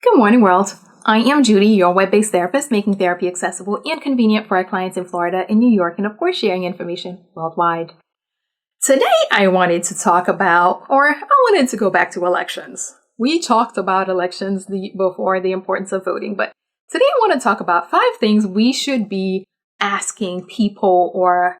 Good morning, world. I am Judy, your web-based therapist, making therapy accessible and convenient for our clients in Florida, in New York, and of course, sharing information worldwide. Today, I wanted to go back to elections. We talked about elections before, the importance of voting, but today I want to talk about 5 things we should be asking people or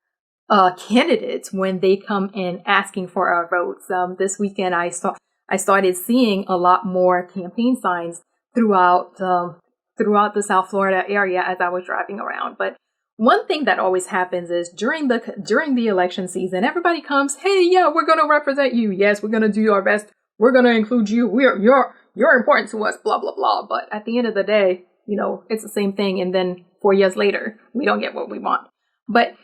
candidates when they come in asking for our votes. This weekend, I started seeing a lot more campaign signs throughout the South Florida area as I was driving around. But one thing that always happens is during the election season, everybody comes, hey, yeah, we're going to represent you. Yes, we're going to do our best. We're going to include you. You're important to us, blah, blah, blah. But at the end of the day, it's the same thing. And then 4 years later, we don't get what we want. But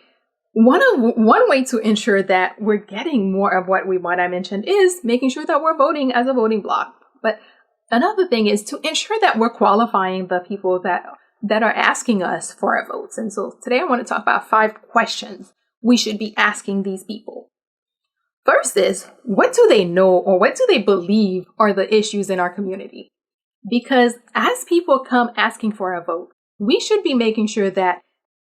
one way to ensure that we're getting more of what we want, I mentioned, is making sure that we're voting as a voting bloc. But another thing is to ensure that we're qualifying the people that are asking us for our votes. And so today I want to talk about 5 questions we should be asking these people. First is, what do they know or what do they believe are the issues in our community? Because as people come asking for a vote, we should be making sure that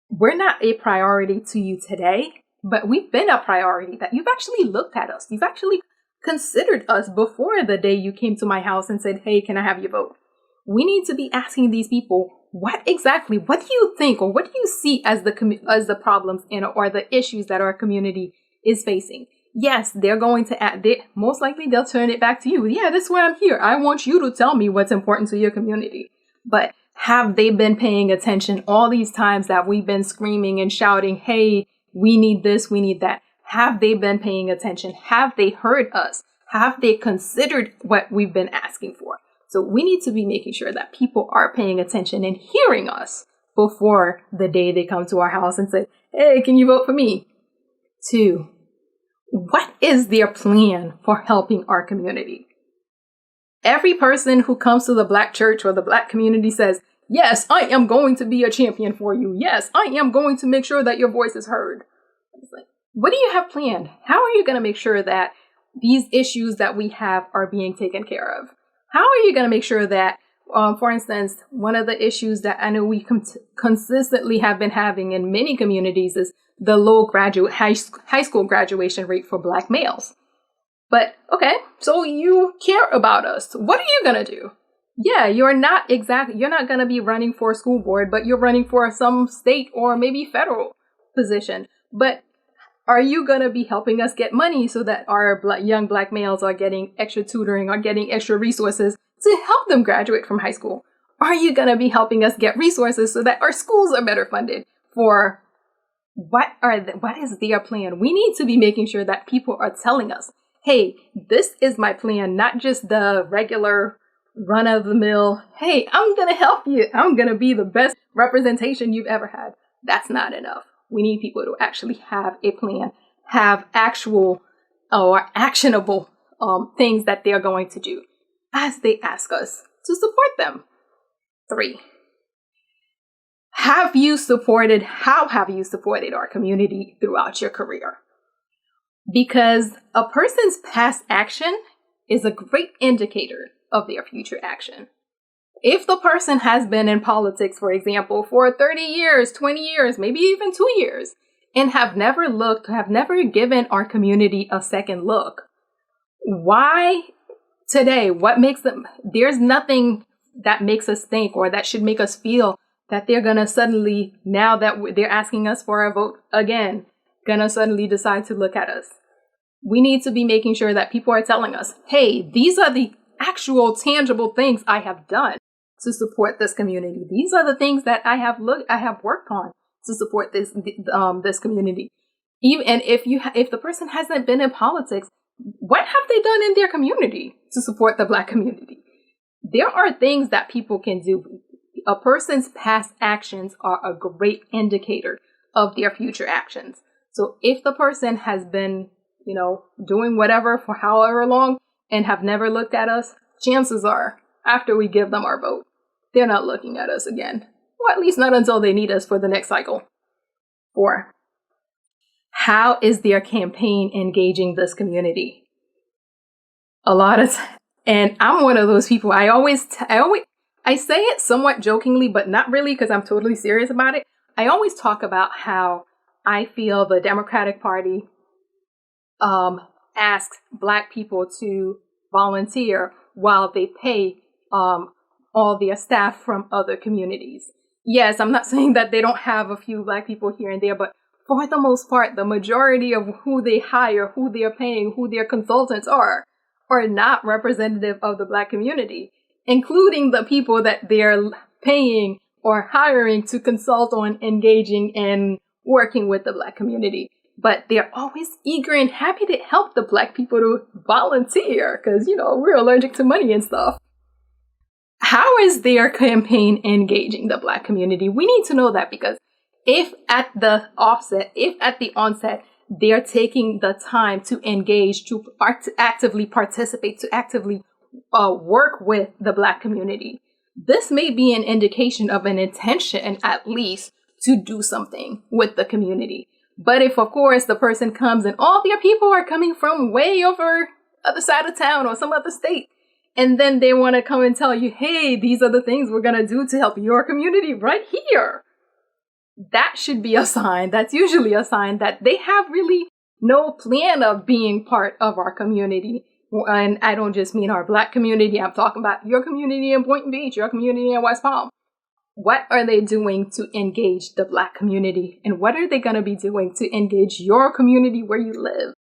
we're not a priority to you today, but we've been a priority, that you've actually looked at us. You've actually considered us before the day you came to my house and said, hey, can I have your vote? We need to be asking these people, what do you think, or what do you see as the problems or the issues that our community is facing? Yes, they're going to most likely they'll turn it back to you. Yeah, that's why I'm here. I want you to tell me what's important to your community. But have they been paying attention all these times that we've been screaming and shouting, hey, we need this, we need that? Have they been paying attention? Have they heard us? Have they considered what we've been asking for? So we need to be making sure that people are paying attention and hearing us before the day they come to our house and say, hey, can you vote for me? 2, what is their plan for helping our community? Every person who comes to the Black church or the Black community says, yes, I am going to be a champion for you. Yes, I am going to make sure that your voice is heard. It's like, what do you have planned? How are you going to make sure that these issues that we have are being taken care of? How are you going to make sure that, for instance, one of the issues that I know we consistently have been having in many communities is the low high school graduation rate for Black males. But okay, so you care about us. What are you going to do? Yeah, you're not going to be running for a school board, but you're running for some state or maybe federal position. But are you going to be helping us get money so that our young Black males are getting extra tutoring or getting extra resources to help them graduate from high school? Are you going to be helping us get resources so that our schools are better funded? For what is their plan? We need to be making sure that people are telling us, hey, this is my plan, not just the regular run-of-the-mill, hey, I'm going to help you. I'm going to be the best representation you've ever had. That's not enough. We need people to actually have a plan, have actual or actionable things that they're going to do as they ask us to support them. 3, how have you supported our community throughout your career? Because a person's past action is a great indicator of their future action. If the person has been in politics, for example, for 30 years, 20 years, maybe even 2 years, and have never given our community a second look, why today? What makes them? There's nothing that makes us think or that should make us feel that they're going to suddenly, now that they're asking us for a vote again, going to suddenly decide to look at us. We need to be making sure that people are telling us, hey, these are the actual tangible things I have done to support this community. These are the things that I have worked on to support this community. And if the person hasn't been in politics, what have they done in their community to support the Black community? There are things that people can do. A person's past actions are a great indicator of their future actions. So if the person has been, doing whatever for however long and have never looked at us, chances are after we give them our vote, they're not looking at us again. Or at least not until they need us for the next cycle. 4, how is their campaign engaging this community? A lot of and I'm one of those people. I always I say it somewhat jokingly, but not really because I'm totally serious about it. I always talk about how I feel the Democratic Party asks Black people to volunteer while they pay all their staff from other communities. Yes, I'm not saying that they don't have a few Black people here and there, but for the most part, the majority of who they hire, who they're paying, who their consultants are not representative of the Black community, including the people that they're paying or hiring to consult on engaging and working with the Black community. But they're always eager and happy to help the Black people to volunteer because, we're allergic to money and stuff. How is their campaign engaging the Black community? We need to know that, because if at the onset, they're taking the time to engage, to actively participate, to actively work with the Black community, this may be an indication of an intention, at least, to do something with the community. But if, of course, the person comes and all their people are coming from way over other side of town or some other state, and then they want to come and tell you, hey, these are the things we're going to do to help your community right here, that should be a sign. That's usually a sign that they have really no plan of being part of our community. And I don't just mean our Black community. I'm talking about your community in Boynton Beach, your community in West Palm. What are they doing to engage the Black community? And what are they going to be doing to engage your community where you live?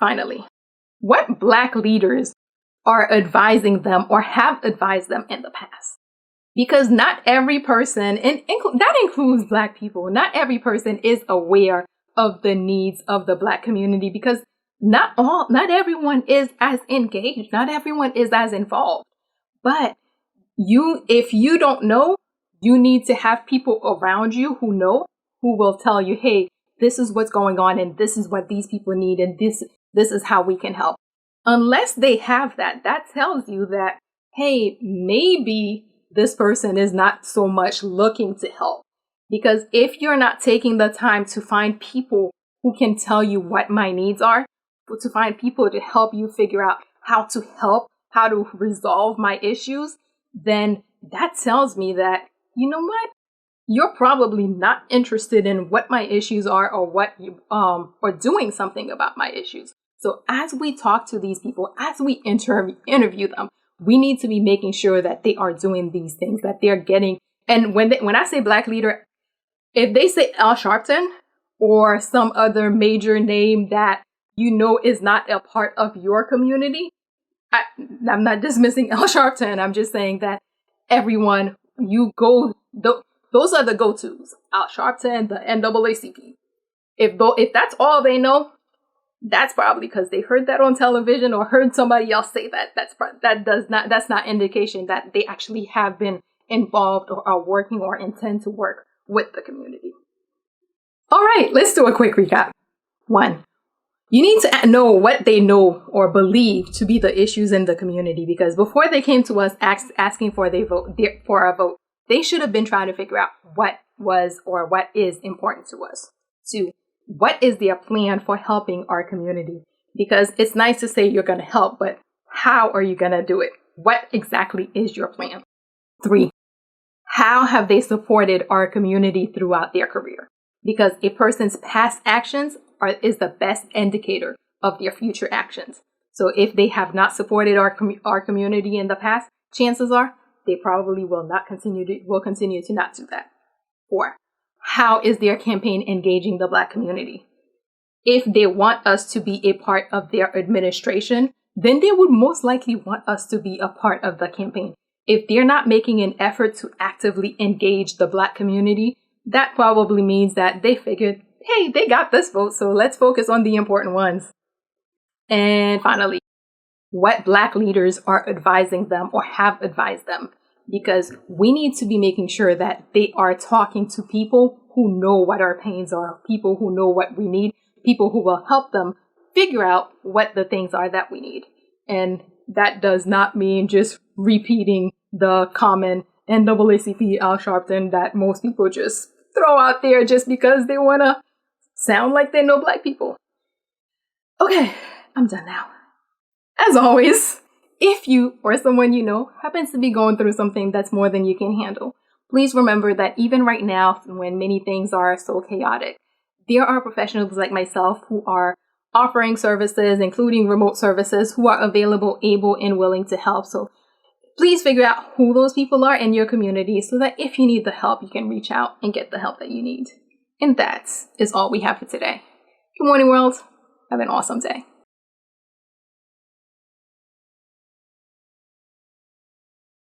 Finally, what Black leaders are advising them or have advised them in the past? Because not every person, and that includes Black people, not every person is aware of the needs of the Black community, because not everyone is as engaged, not everyone is as involved. But if you don't know, you need to have people around you who know, who will tell you, hey, this is what's going on, and this is what these people need, and this is how we can help. Unless they have that tells you that, hey, maybe this person is not so much looking to help. Because if you're not taking the time to find people who can tell you what my needs are, to find people to help you figure out how to resolve my issues, then that tells me that, you know what? You're probably not interested in what my issues are or doing something about my issues. So as we talk to these people, as we interview them, we need to be making sure that they are doing these things, that they're getting. And when I say Black leader, if they say Al Sharpton or some other major name that is not a part of your community, I'm not dismissing Al Sharpton. I'm just saying that everyone, those are the go-tos. Al Sharpton, the NAACP. If that's all they know, that's probably because they heard that on television or heard somebody else say that. That's not indication that they actually have been involved or are working or intend to work with the community. All right, let's do a quick recap. 1, you need to know what they know or believe to be the issues in the community, because before they came to us asking for a vote, they should have been trying to figure out what was or what is important to us. 2, what is their plan for helping our community? Because it's nice to say you're going to help, but how are you going to do it? What exactly is your plan? 3, how have they supported our community throughout their career? Because a person's past actions is the best indicator of their future actions. So if they have not supported our community in the past, chances are they probably will continue to not do that. 4, how is their campaign engaging the Black community? If they want us to be a part of their administration, then they would most likely want us to be a part of the campaign. If they're not making an effort to actively engage the Black community, that probably means that they figured, hey, they got this vote, so let's focus on the important ones. And finally, what Black leaders are advising them or have advised them, because we need to be making sure that they are talking to people who know what our pains are, people who know what we need, people who will help them figure out what the things are that we need. And that does not mean just repeating the common NAACP Al Sharpton that most people just throw out there just because they want to sound like they know Black people. Okay, I'm done now. As always, if you or someone you know happens to be going through something that's more than you can handle, please remember that even right now, when many things are so chaotic, there are professionals like myself who are offering services, including remote services, who are available, able, and willing to help. So please figure out who those people are in your community so that if you need the help, you can reach out and get the help that you need. And that is all we have for today. Good morning, world. Have an awesome day.